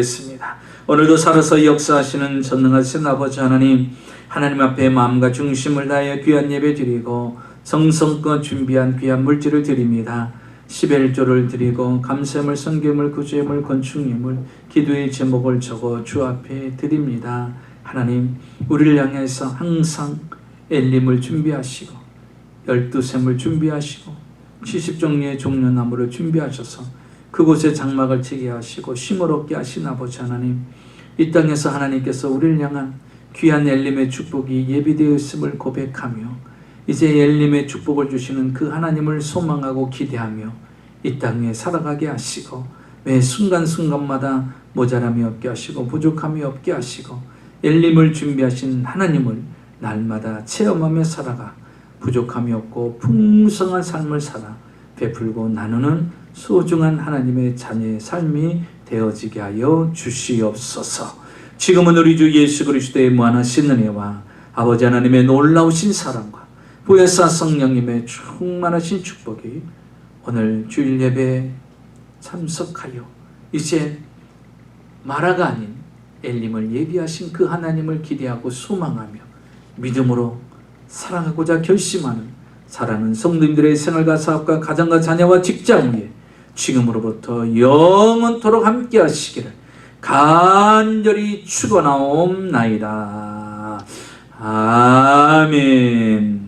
기도하겠습니다. 오늘도 살아서 역사하시는 전능하신 아버지 하나님, 하나님 앞에 마음과 중심을 다하여 귀한 예배 드리고 정성껏 준비한 귀한 물질을 드립니다. 11조를 드리고 감사함을, 성금을, 구제함을, 건축임을, 기도의 제목을 적어 주 앞에 드립니다. 하나님, 우리를 향해서 항상 엘림을 준비하시고 12샘을 준비하시고 70종류의 종려나무를 준비하셔서 그곳에 장막을 치게 하시고 쉼을 얻게 하신 아버지 하나님, 이 땅에서 하나님께서 우리를 향한 귀한 엘림의 축복이 예비되어 있음을 고백하며 이제 엘림의 축복을 주시는 그 하나님을 소망하고 기대하며 이 땅에 살아가게 하시고 매 순간순간마다 모자람이 없게 하시고 부족함이 없게 하시고 엘림을 준비하신 하나님을 날마다 체험하며 살아가 부족함이 없고 풍성한 삶을 살아 베풀고 나누는 소중한 하나님의 자녀의 삶이 되어지게 하여 주시옵소서. 지금은 우리 주 예수 그리스도의 무한하신 은혜와 아버지 하나님의 놀라우신 사랑과 부활사 성령님의 충만하신 축복이 오늘 주일 예배에 참석하여 이제 마라가 아닌 엘림을 예비하신 그 하나님을 기대하고 소망하며 믿음으로 살아가고자 결심하는 사랑하는 성도님들의 생활과 사업과 가정과 자녀와 직장 위에 지금으로부터 영원토록 함께 하시기를 간절히 축원하옵나이다. 아멘.